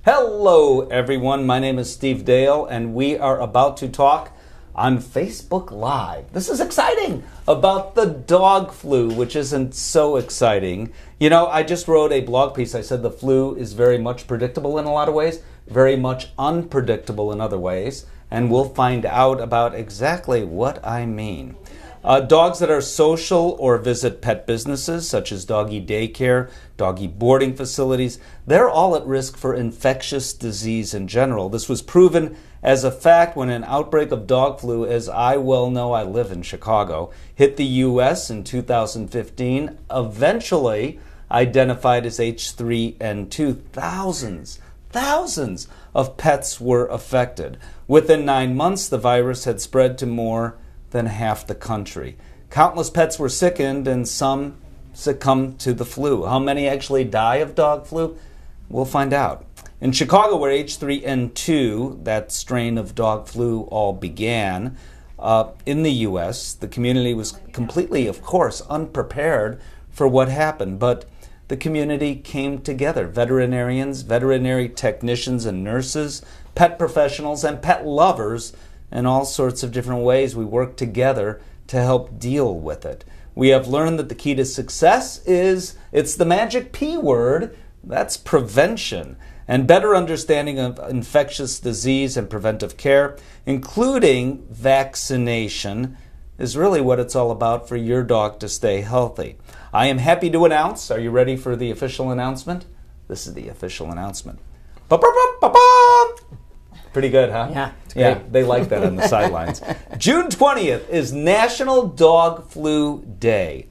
Hello everyone, my name is Steve Dale and we are about to talk on Facebook Live. This is exciting about the dog flu, which isn't so exciting. You know, I just wrote a blog piece. I said the flu is very much predictable in a lot of ways, very much unpredictable in other ways, and we'll find out about exactly what I mean. Dogs that are social or visit pet businesses, such as doggy daycare, doggy boarding facilities, they're all at risk for infectious disease in general. This was proven as a fact when an outbreak of dog flu, as I well know, I live in Chicago, hit the U.S. in 2015, eventually identified as H3N2. Thousands of pets were affected. Within 9 months, the virus had spread to more than half the country. Countless pets were sickened and some succumbed to the flu. How many actually die of dog flu? We'll find out. In Chicago, where H3N2, that strain of dog flu, all began, in the U.S., the community was completely, of course, unprepared for what happened. But the community came together. Veterinarians, veterinary technicians and nurses, pet professionals, and pet lovers, in all sorts of different ways. We work together to help deal with it. We have learned that the key to success it's the magic P word, that's prevention, and better understanding of infectious disease and preventive care, including vaccination, is really what it's all about for your dog to stay healthy. I am happy to announce, are you ready for the official announcement? This is the official announcement. Ba-ba-ba-ba-ba! Pretty good, huh? Yeah, it's great. Yeah, they like that on the sidelines. June 20th is National Dog Flu Day.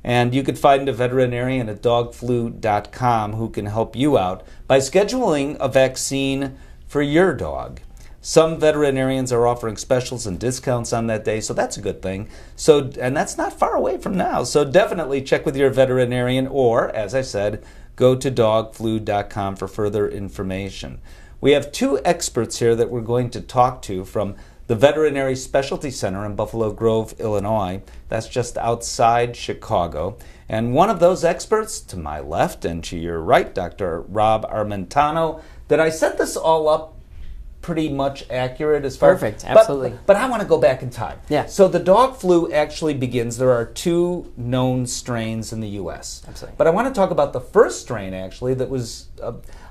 And you could find a veterinarian at dogflu.com who can help you out by scheduling a vaccine for your dog. Some veterinarians are offering specials and discounts on that day, so that's a good thing. And that's not far away from now. So definitely check with your veterinarian or, as I said, go to dogflu.com for further information. We have two experts here that we're going to talk to from the Veterinary Specialty Center in Buffalo Grove, Illinois. That's just outside Chicago. And one of those experts, to my left and to your right, Dr. Rob Armentano. Did I set this all up pretty much accurate as far as... Perfect, absolutely. But I want to go back in time. Yeah. So the dog flu actually begins, there are two known strains in the U.S. Absolutely. But I want to talk about the first strain actually that was,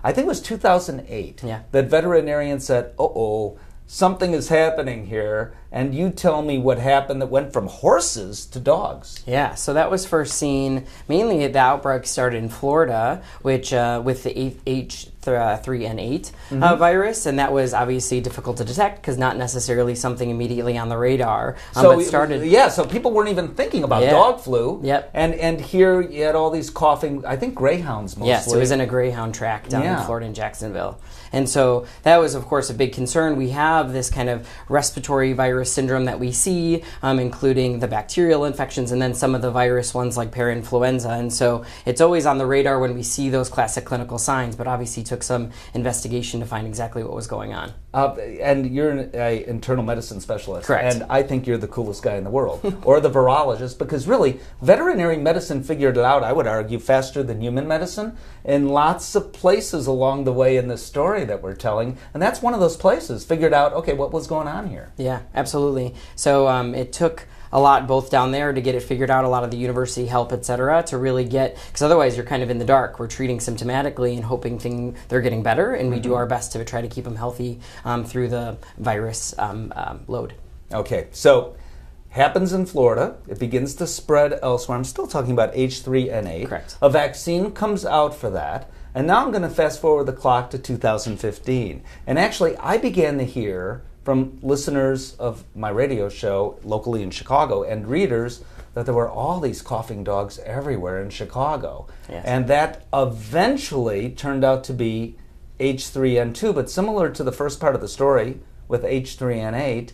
I think it was 2008, that veterinarians said, uh-oh, something is happening here, and you tell me what happened that went from horses to dogs. Yeah, so that was first seen, mainly the outbreak started in Florida, which with the H3N8 virus, and that was obviously difficult to detect because not necessarily something immediately on the radar. So it started. Yeah, so people weren't even thinking about dog flu. Yep. And here you had all these coughing, I think greyhounds mostly. Yes, it was in a greyhound track down in Florida in Jacksonville. And so that was, of course, a big concern. We have this kind of respiratory virus syndrome that we see, including the bacterial infections and then some of the virus ones like parainfluenza. And so it's always on the radar when we see those classic clinical signs, but obviously took some investigation to find exactly what was going on. And you're an internal medicine specialist. Correct. And I think you're the coolest guy in the world, or the virologist, because really, veterinary medicine figured it out, I would argue, faster than human medicine in lots of places along the way in this story that we're telling. And that's one of those places, figured out, okay, what was going on here? Yeah, absolutely. So it took a lot both down there to get it figured out, a lot of the university help, et cetera, to really get, because otherwise you're kind of in the dark. We're treating symptomatically and hoping they're getting better, and we do our best to try to keep them healthy through the virus load. Okay, so happens in Florida. It begins to spread elsewhere. I'm still talking about H3N8. Correct. A vaccine comes out for that. And now I'm going to fast forward the clock to 2015. And actually, I began to hear from listeners of my radio show locally in Chicago and readers that there were all these coughing dogs everywhere in Chicago. Yes. And that eventually turned out to be H3N2. But similar to the first part of the story with H3N8,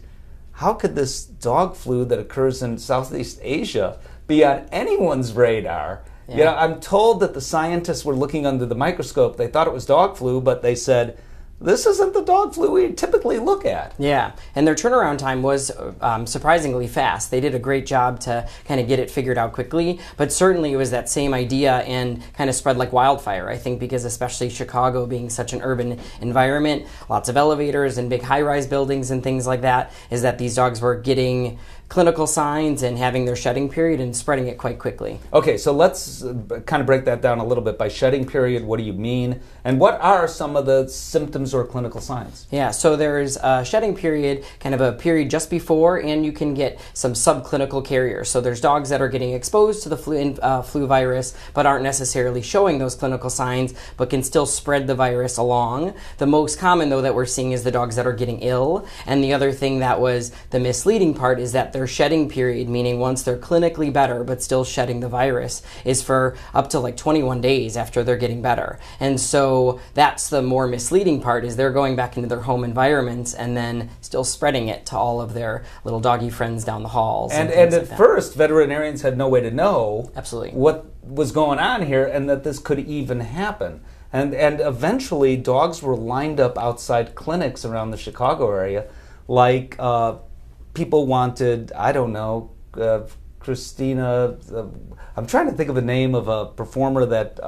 how could this dog flu that occurs in Southeast Asia be on anyone's radar? Yeah. You know, I'm told that the scientists were looking under the microscope. They thought it was dog flu, but they said, this isn't the dog flu we typically look at. Yeah, and their turnaround time was surprisingly fast. They did a great job to kind of get it figured out quickly, but certainly it was that same idea and kind of spread like wildfire, I think, because especially Chicago being such an urban environment, lots of elevators and big high-rise buildings and things like that, is that these dogs were getting clinical signs and having their shedding period and spreading it quite quickly. Okay, so let's kind of break that down a little bit. By shedding period, what do you mean? And what are some of the symptoms or clinical signs? Yeah, so there's a shedding period, kind of a period just before, and you can get some subclinical carriers. So there's dogs that are getting exposed to the flu virus, but aren't necessarily showing those clinical signs, but can still spread the virus along. The most common, though, that we're seeing is the dogs that are getting ill. And the other thing that was the misleading part is that their shedding period, meaning once they're clinically better but still shedding the virus, is for up to like 21 days after they're getting better. And so that's the more misleading part, is they're going back into their home environments and then still spreading it to all of their little doggy friends down the halls. And at first, veterinarians had no way to know absolutely what was going on here and that this could even happen. And eventually, dogs were lined up outside clinics around the Chicago area like people wanted, I don't know, Christina, I'm trying to think of a name of a performer that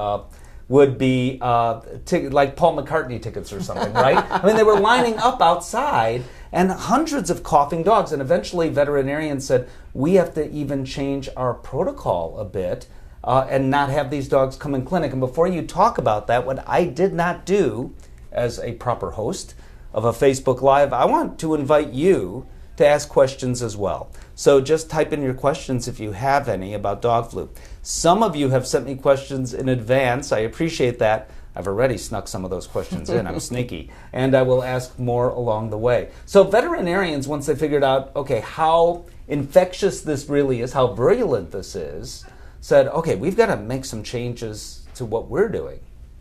would be like Paul McCartney tickets or something, right? I mean, they were lining up outside and hundreds of coughing dogs. And eventually veterinarians said, we have to even change our protocol a bit and not have these dogs come in clinic. And before you talk about that, what I did not do as a proper host of a Facebook Live, I want to invite you to ask questions as well. So just type in your questions if you have any about dog flu. Some of you have sent me questions in advance. I appreciate that. I've already snuck some of those questions in. I'm sneaky. And I will ask more along the way. So veterinarians, once they figured out, okay, how infectious this really is, how virulent this is, said, okay, we've got to make some changes to what we're doing.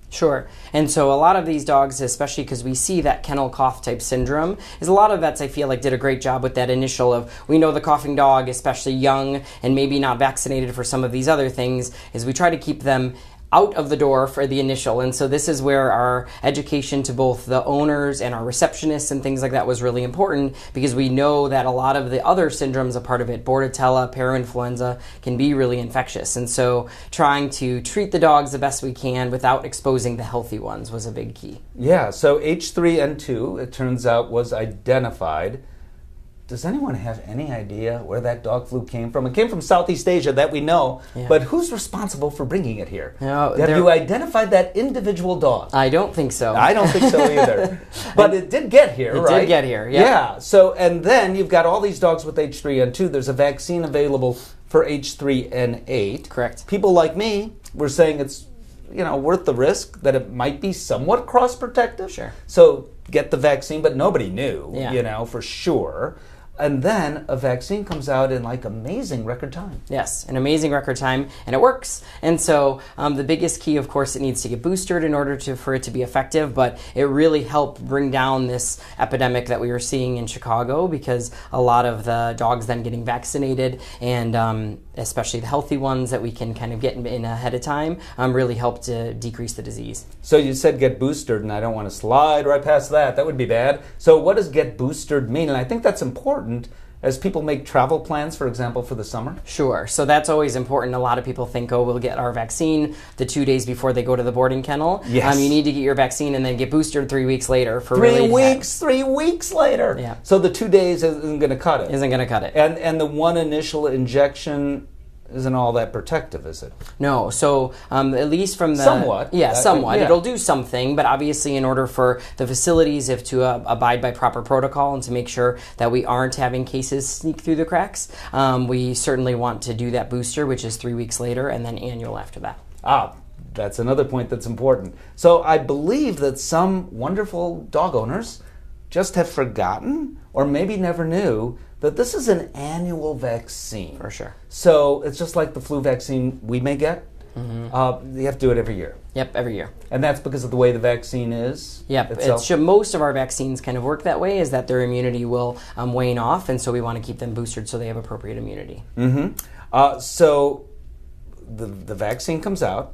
Sure. And so a lot of these dogs, especially because we see that kennel cough type syndrome, is a lot of vets, I feel like, did a great job with that initial of, we know the coughing dog, especially young and maybe not vaccinated for some of these other things, is we try to keep them out of the door for the initial. And so this is where our education to both the owners and our receptionists and things like that was really important, because we know that a lot of the other syndromes, a part of it, Bordetella, parainfluenza, can be really infectious. And so trying to treat the dogs the best we can without exposing the healthy ones was a big key. Yeah, so H3N2, it turns out, was identified. Does anyone have any idea where that dog flu came from? It came from Southeast Asia, that we know, but who's responsible for bringing it here? No, have you identified that individual dog? I don't think so. I don't think so either. But it did get here, right? It did get here, yeah. So, and then you've got all these dogs with H3N2. There's a vaccine available for H3N8. Correct. People like me were saying it's worth the risk, that it might be somewhat cross-protective. Sure. So get the vaccine, but nobody knew, for sure. And then a vaccine comes out in like amazing record time. Yes, an amazing record time, and it works. And so the biggest key, of course, it needs to get boosted in order for it to be effective, but it really helped bring down this epidemic that we were seeing in Chicago, because a lot of the dogs then getting vaccinated, and especially the healthy ones that we can kind of get in ahead of time, really helped to decrease the disease. So you said get boosted, and I don't want to slide right past that. That would be bad. So what does get boosted mean? And I think that's important as people make travel plans, for example, for the summer? Sure. So that's always important. A lot of people think, we'll get our vaccine the 2 days before they go to the boarding kennel. Yes. You need to get your vaccine and then get boosted 3 weeks later. For 3 weeks? 3 weeks later? Yeah. So the 2 days isn't going to cut it? Isn't going to cut it. And the one initial injection isn't all that protective, is it? No. So at least from the... Somewhat. Yeah, somewhat. Yeah. It'll do something, but obviously in order for the facilities to abide by proper protocol and to make sure that we aren't having cases sneak through the cracks, we certainly want to do that booster, which is 3 weeks later, and then annual after that. That's another point that's important. So I believe that some wonderful dog owners just have forgotten, or maybe never knew, that this is an annual vaccine. For sure. So it's just like the flu vaccine we may get. Mm-hmm. You have to do it every year. Yep, every year. And that's because of the way the vaccine is? Yep. Most of our vaccines kind of work that way, is that their immunity will wane off, and so we want to keep them boosted so they have appropriate immunity. Mm-hmm. So the vaccine comes out.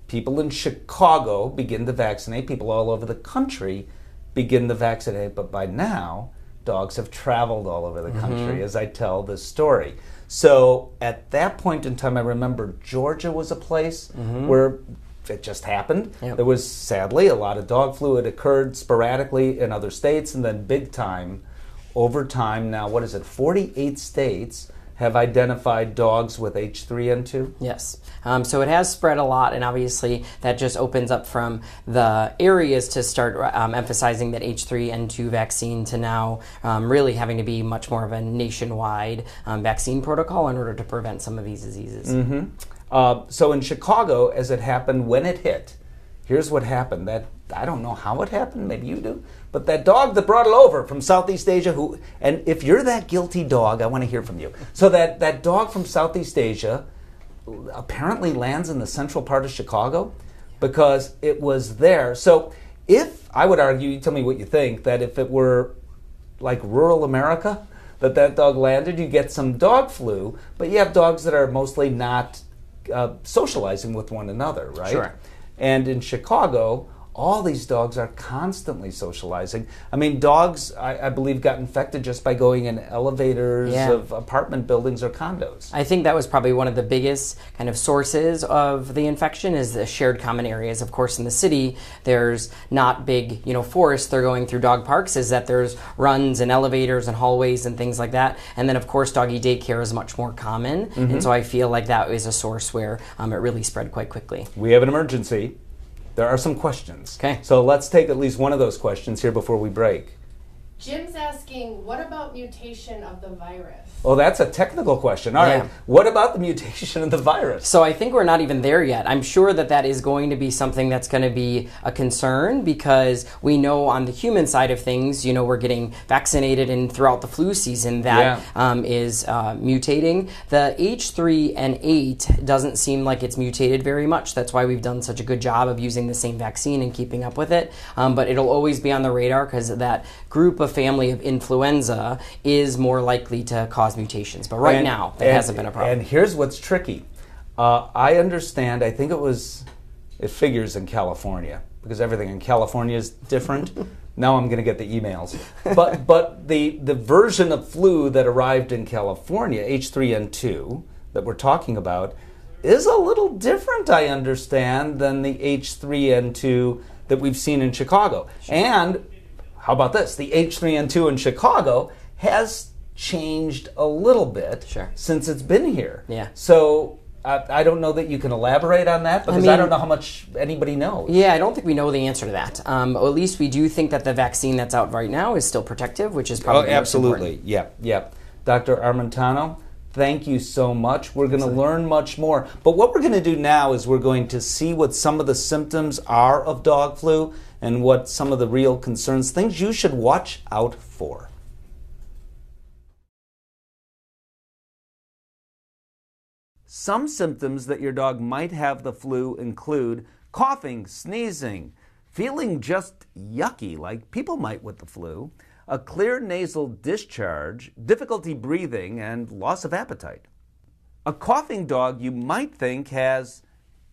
People in Chicago begin to vaccinate. People all over the country begin the vaccination. But by now, dogs have traveled all over the country as I tell this story. So at that point in time, I remember Georgia was a place where it just happened. Yep. There was, sadly, a lot of dog flu. It occurred sporadically in other states, and then big time over time. Now, 48 states have identified dogs with H3N2? Yes. So it has spread a lot, and obviously that just opens up from the areas to start emphasizing that H3N2 vaccine to now really having to be much more of a nationwide vaccine protocol in order to prevent some of these diseases. So in Chicago, as it happened when it hit, here's what happened. I don't know how it happened, maybe you do, but that dog that brought it over from Southeast Asia, and if you're that guilty dog, I want to hear from you. So that dog from Southeast Asia apparently lands in the central part of Chicago because it was there. So if, I would argue, you tell me what you think, that if it were like rural America, that dog landed, you get some dog flu, but you have dogs that are mostly not socializing with one another, right? Sure. And in Chicago, all these dogs are constantly socializing. I mean, dogs, I believe, got infected just by going in elevators of apartment buildings or condos. I think that was probably one of the biggest kind of sources of the infection is the shared common areas. Of course, in the city, there's not big, forests they're going through dog parks, is that there's runs and elevators and hallways and things like that. And then, of course, doggy daycare is much more common. And so I feel like that is a source where it really spread quite quickly. We have an emergency. There are some questions. Okay. So let's take at least one of those questions here before we break. Jim's asking, what about mutation of the virus? Oh, that's a technical question. All right. What about the mutation of the virus? So I think we're not even there yet. I'm sure that is going to be something that's going to be a concern because we know on the human side of things, we're getting vaccinated and throughout the flu season that is mutating. The H3N8 doesn't seem like it's mutated very much. That's why we've done such a good job of using the same vaccine and keeping up with it. But it'll always be on the radar because that group of family of influenza is more likely to cause mutations. But now, that hasn't been a problem. And here's what's tricky. I understand, I think it figures in California, because everything in California is different. Now I'm going to get the emails. But the version of flu that arrived in California, H3N2, that we're talking about, is a little different, I understand, than the H3N2 that we've seen in Chicago. And how about this? The H3N2 in Chicago has changed a little bit since it's been here. Yeah. So I don't know that you can elaborate on that because I don't know how much anybody knows. Yeah, I don't think we know the answer to that. At least we do think that the vaccine that's out right now is still protective, which is probably absolutely. most important. Yeah. Dr. Armentano, thank you so much. We're going to learn much more. But what we're going to do now is we're going to see what some of the symptoms are of dog flu and what some of the real concerns, things you should watch out for. Some symptoms that your dog might have the flu include coughing, sneezing, feeling just yucky like people might with the flu, a clear nasal discharge, difficulty breathing, and loss of appetite. A coughing dog you might think has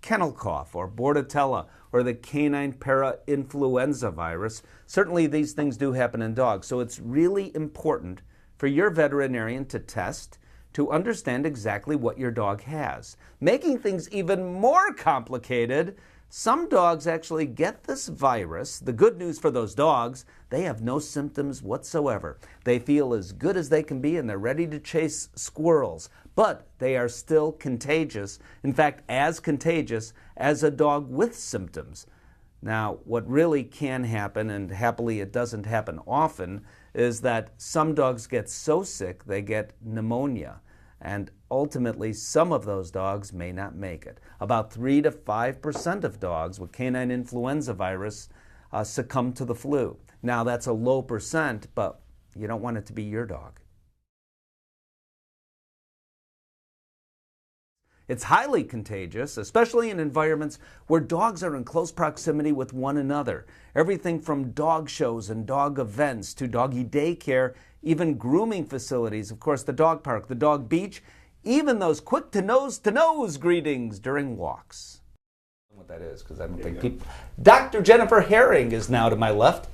kennel cough or Bordetella or the canine para-influenza virus. Certainly these things do happen in dogs, so it's really important for your veterinarian to test to understand exactly what your dog has. Making things even more complicated, some dogs actually get this virus. The good news for those dogs, they have no symptoms whatsoever. They feel as good as they can be and they're ready to chase squirrels, but they are still contagious. In fact, as contagious as a dog with symptoms. Now, what really can happen, and happily it doesn't happen often, is that some dogs get so sick they get pneumonia. And ultimately, some of those dogs may not make it. About 3 to 5% of dogs with canine influenza virus succumb to the flu. Now, that's a low percent, but you don't want it to be your dog. It's highly contagious, especially in environments where dogs are in close proximity with one another. Everything from dog shows and dog events to doggy daycare, even grooming facilities, of course, the dog park, the dog beach, even those quick to nose greetings during walks. I don't know what that is, because I don't think people... Dr. Jennifer Herring is now to my left.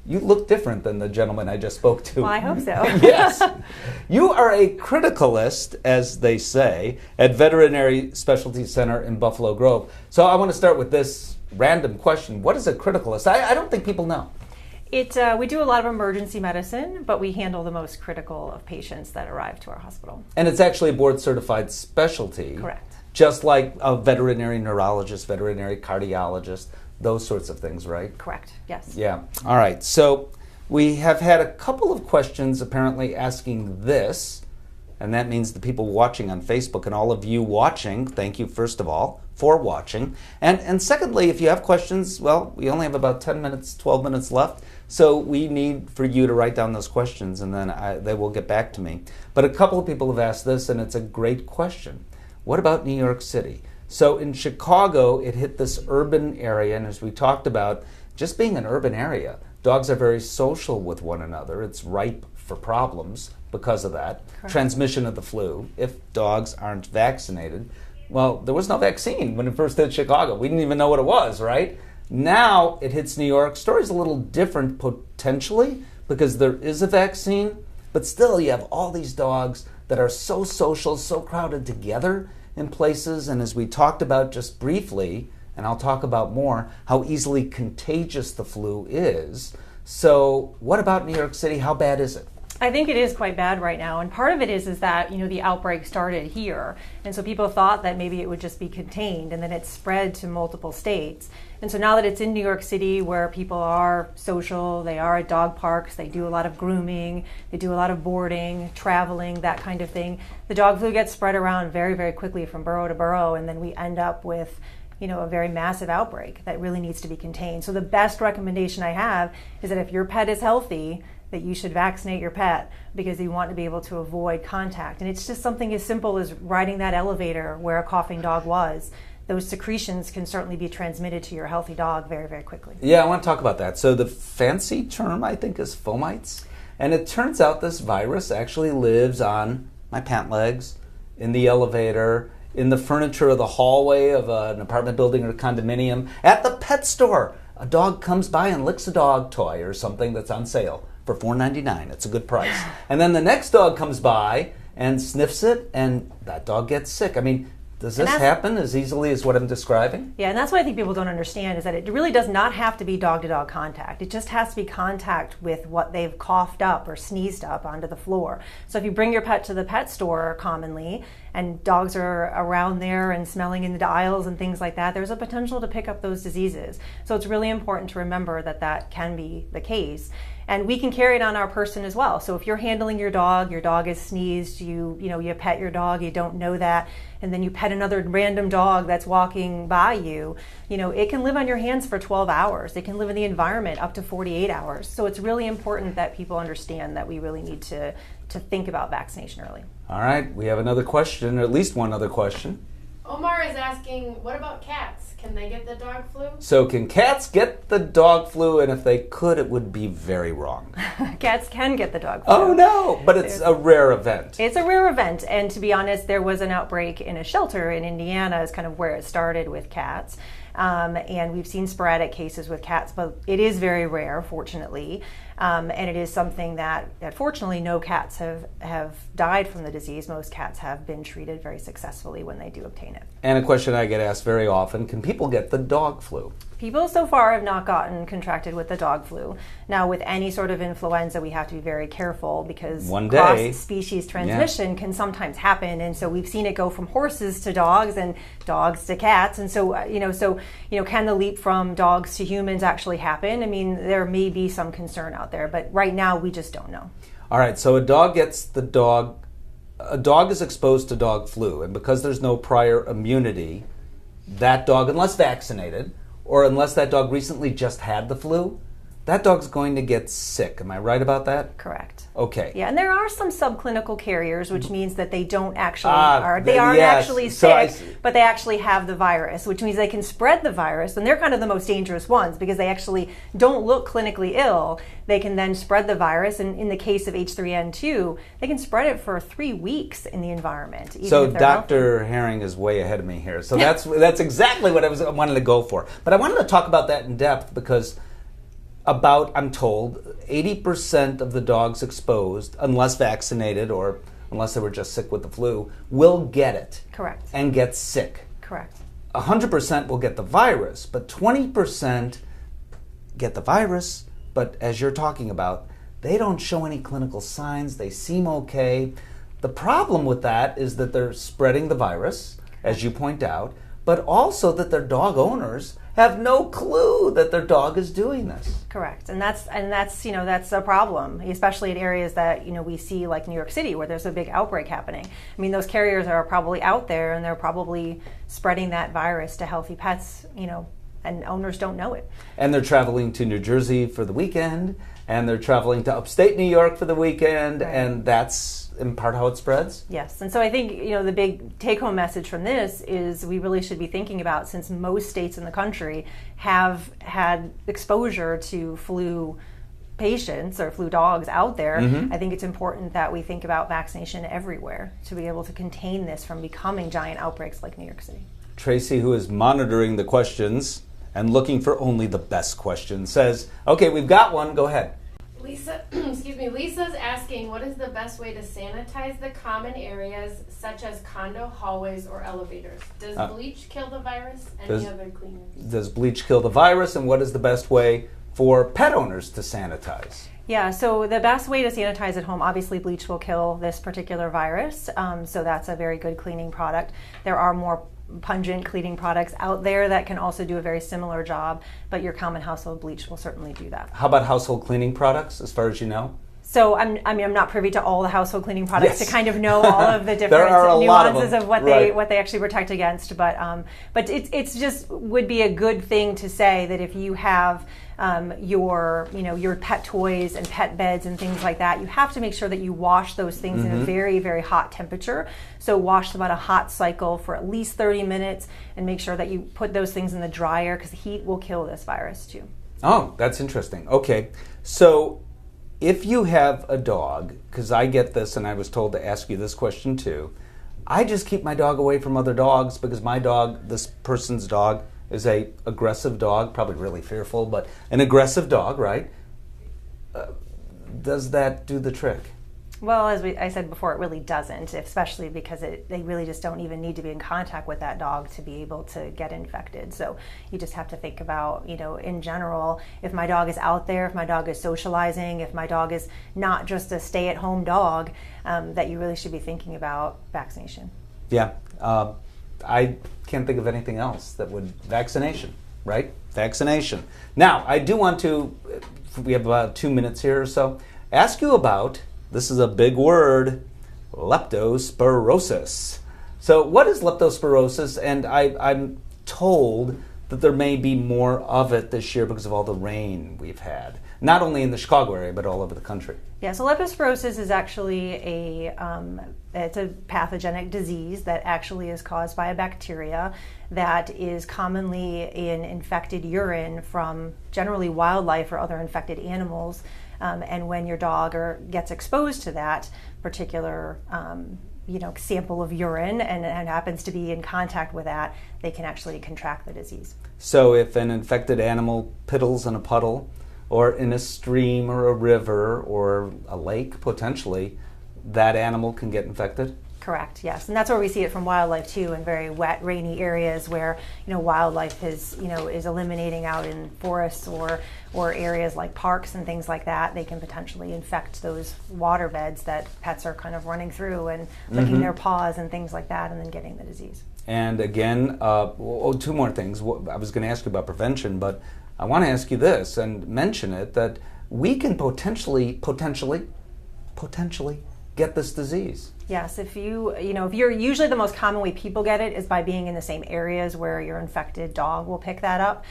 you look different than the gentleman I just spoke to. Well, I hope so. Yes. You are a criticalist, as they say, at Veterinary Specialty Center in Buffalo Grove. So I want to start with this random question. What is a criticalist? I don't think people know. We do a lot of emergency medicine, but we handle the most critical of patients that arrive to our hospital. And it's actually a board-certified specialty. Correct. Just like a veterinary neurologist, veterinary cardiologist, those sorts of things, right? Correct, yes. Yeah. All right. So we have had a couple of questions apparently asking this, and that means the people watching on Facebook and all of you watching, thank you first of all for watching. And secondly, if you have questions, well, we only have about 10 minutes, 12 minutes left, so we need for you to write down those questions and then they will get back to me. But a couple of people have asked this, and it's a great question. What about New York City? So in Chicago, it hit this urban area, and as we talked about, just being an urban area, dogs are very social with one another. It's ripe for problems because of that. Correct. Transmission of the flu, if dogs aren't vaccinated. Well, there was no vaccine when it first hit Chicago. We didn't even know what it was, right? Now it hits New York. Story's a little different potentially because there is a vaccine, but still you have all these dogs that are so social, so crowded together in places, and as we talked about just briefly, and I'll talk about more, how easily contagious the flu is. So what about New York City? How bad is it? I think it is quite bad right now, and part of it is that the outbreak started here, and so people thought that maybe it would just be contained, and then it spread to multiple states. And so now that it's in New York City, where people are social, they are at dog parks, they do a lot of grooming, they do a lot of boarding, traveling, that kind of thing, the dog flu gets spread around very, very quickly from borough to borough, and then we end up with a very massive outbreak that really needs to be contained. So the best recommendation I have is that if your pet is healthy, that you should vaccinate your pet because you want to be able to avoid contact. And it's just something as simple as riding that elevator where a coughing dog was. Those secretions can certainly be transmitted to your healthy dog very, very quickly. Yeah, I want to talk about that. So the fancy term, I think, is fomites. And it turns out this virus actually lives on my pant legs, in the elevator, in the furniture of the hallway of an apartment building or condominium, at the pet store. A dog comes by and licks a dog toy or something that's on sale for $4.99. It's a good price. And then the next dog comes by and sniffs it, and that dog gets sick. I mean, does this happen as easily as what I'm describing? Yeah, and that's what I think people don't understand is that it really does not have to be dog-to-dog contact. It just has to be contact with what they've coughed up or sneezed up onto the floor. So if you bring your pet to the pet store commonly, and dogs are around there and smelling in the aisles and things like that, there's a potential to pick up those diseases. So it's really important to remember that that can be the case. And we can carry it on our person as well. So if you're handling your dog has sneezed, you pet your dog, you don't know that, and then you pet another random dog that's walking by you, it can live on your hands for 12 hours. It can live in the environment up to 48 hours. So it's really important that people understand that we really need to think about vaccination early. All right, we have another question, or at least one other question. Omar is asking, what about cats? Can they get the dog flu? So can cats get the dog flu? And if they could, it would be very wrong. Cats can get the dog flu. Oh no, but it's a rare event. It's a rare event, and to be honest, there was an outbreak in a shelter in Indiana is kind of where it started with cats. And we've seen sporadic cases with cats, but it is very rare, fortunately. And it is something that fortunately no cats have died from the disease. Most cats have been treated very successfully when they do obtain it. And a question I get asked very often, can people get the dog flu? People so far have not contracted with the dog flu. Now, with any sort of influenza, we have to be very careful because cross-species transmission can sometimes happen. And so we've seen it go from horses to dogs and dogs to cats. And so, can the leap from dogs to humans actually happen? I mean, there may be some concern out there, but right now we just don't know. All right, so a dog is exposed to dog flu, and because there's no prior immunity, that dog, unless vaccinated, or unless that dog recently just had the flu, that dog's going to get sick. Am I right about that? Correct. Okay. Yeah, and there are some subclinical carriers, which means that they don't actually actually sick, but they actually have the virus, which means they can spread the virus, and they're kind of the most dangerous ones because they actually don't look clinically ill. They can then spread the virus, and in the case of H3N2, they can spread it for 3 weeks in the environment. So Dr. Herring is way ahead of me here. So that's exactly what I wanted to go for. But I wanted to talk about that in depth because I'm told, 80% of the dogs exposed, unless vaccinated or unless they were just sick with the flu, will get it. Correct. And get sick. Correct. 100% will get the virus, but 20% get the virus, but as you're talking about, they don't show any clinical signs, they seem okay. The problem with that is that they're spreading the virus, as you point out, but also that their dog owners have no clue that their dog is doing this. Correct, and that's that's a problem, especially in areas that we see like New York City, where there's a big outbreak happening. I mean, those carriers are probably out there, and they're probably spreading that virus to healthy pets, and owners don't know it. And they're traveling to New Jersey for the weekend, and they're traveling to upstate New York for the weekend, right. And that's in part how it spreads? Yes, and so I think the big take-home message from this is we really should be thinking about, since most states in the country have had exposure to flu patients or flu dogs out there, I think it's important that we think about vaccination everywhere to be able to contain this from becoming giant outbreaks like New York City. Tracy, who is monitoring the questions and looking for only the best questions, says, okay, we've got one, go ahead. Lisa's asking, what is the best way to sanitize the common areas such as condo hallways or elevators? Does bleach kill the virus? Any other cleaners? Does bleach kill the virus, and what is the best way for pet owners to sanitize? Yeah, so the best way to sanitize at home, obviously bleach will kill this particular virus, so that's a very good cleaning product. There are more pungent cleaning products out there that can also do a very similar job, but your common household bleach will certainly do that. How about household cleaning products, as far as you know? So I'm not privy to all the household cleaning products to kind of know all of the different nuances of what they actually protect against. But it's just would be a good thing to say that if you have your pet toys and pet beds and things like that, you have to make sure that you wash those things in a very, very hot temperature. So wash them on a hot cycle for at least 30 minutes and make sure that you put those things in the dryer, because heat will kill this virus too. Oh, that's interesting. Okay, so if you have a dog, because I get this and I was told to ask you this question too, I just keep my dog away from other dogs because my dog, this person's dog, is a aggressive dog, probably really fearful, but an aggressive dog, right? Does that do the trick? Well, as I said before, it really doesn't, especially because they really just don't even need to be in contact with that dog to be able to get infected. So you just have to think about, in general, if my dog is out there, if my dog is socializing, if my dog is not just a stay-at-home dog, that you really should be thinking about vaccination. Yeah, I can't think of anything else that would, vaccination, right? Vaccination. Now, I do want to, we have about 2 minutes here or so, ask you about, this is a big word, leptospirosis. So what is leptospirosis? And I'm told that there may be more of it this year because of all the rain we've had, not only in the Chicago area, but all over the country. Yeah, so leptospirosis is actually it's a pathogenic disease that actually is caused by a bacteria that is commonly in infected urine from generally wildlife or other infected animals. And when your dog gets exposed to that particular sample of urine and happens to be in contact with that, they can actually contract the disease. So if an infected animal piddles in a puddle or in a stream or a river or a lake, potentially, that animal can get infected? Correct, yes. And that's where we see it from wildlife too, in very wet, rainy areas where wildlife is eliminating out in forests or areas like parks and things like that. They can potentially infect those water beds that pets are kind of running through and licking their paws and things like that, and then getting the disease. And again, two more things. I was going to ask you about prevention, but I want to ask you this and mention it, that we can potentially get this disease. Yes, if you're usually, the most common way people get it is by being in the same areas where your infected dog will pick that up.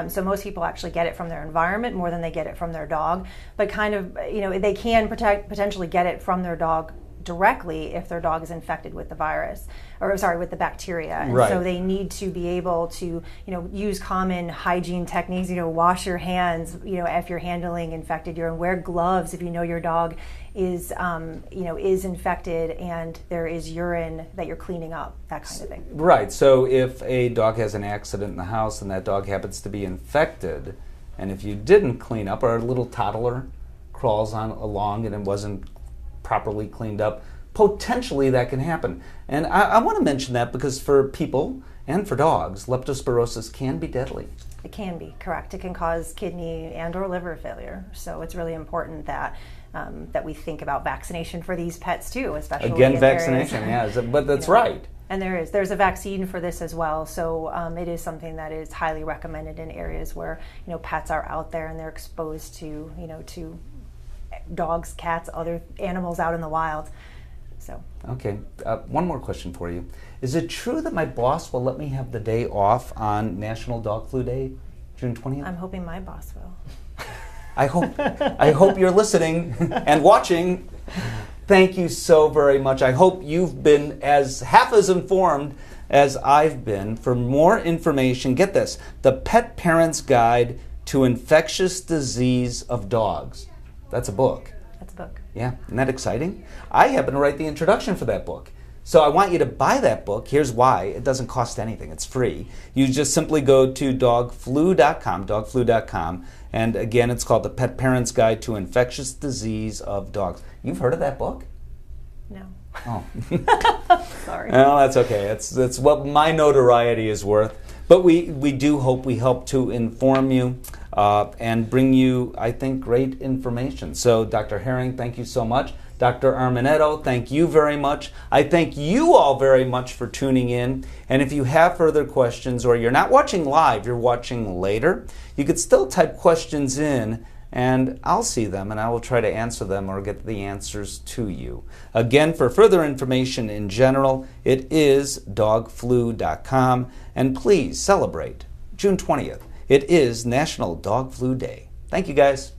So most people actually get it from their environment more than they get it from their dog. But they can potentially get it from their dog directly if their dog is infected with the with the bacteria. And so they need to be able to, use common hygiene techniques, wash your hands, if you're handling infected urine, wear gloves if you know your dog is infected and there is urine that you're cleaning up, that kind of thing. Right, so if a dog has an accident in the house and that dog happens to be infected, And if you didn't clean up, or a little toddler crawls along and it wasn't properly cleaned up, potentially that can happen. And I want to mention that because for people and for dogs, leptospirosis can be deadly. It can be, correct. It can cause kidney and or liver failure. So it's really important that that we think about vaccination for these pets too, especially again, vaccination, yeah, but that's right. And there's a vaccine for this as well. So it is something that is highly recommended in areas where pets are out there and they're exposed to to dogs, cats, other animals out in the wild. So okay, one more question for you. Is it true that my boss will let me have the day off on National Dog Flu Day, June 20th? I'm hoping my boss will. I hope you're listening and watching. Thank you so very much. I hope you've been half as informed as I've been. For more information, get this, The Pet Parent's Guide to Infectious Disease of Dogs. That's a book. That's a book. Yeah, isn't that exciting? I happen to write the introduction for that book. So I want you to buy that book. Here's why. It doesn't cost anything. It's free. You just simply go to dogflu.com, and again, it's called The Pet Parent's Guide to Infectious Disease of Dogs. You've heard of that book? No. Oh. Sorry. Well, that's okay. That's what my notoriety is worth. But we do hope we help to inform you and bring you, I think, great information. So, Dr. Herring, thank you so much. Dr. Armanetto, thank you very much. I thank you all very much for tuning in. And if you have further questions, or you're not watching live, you're watching later, you could still type questions in, and I'll see them, and I will try to answer them or get the answers to you. Again, for further information in general, it is dogflu.com. And please celebrate June 20th. It is National Dog Flu Day. Thank you, guys.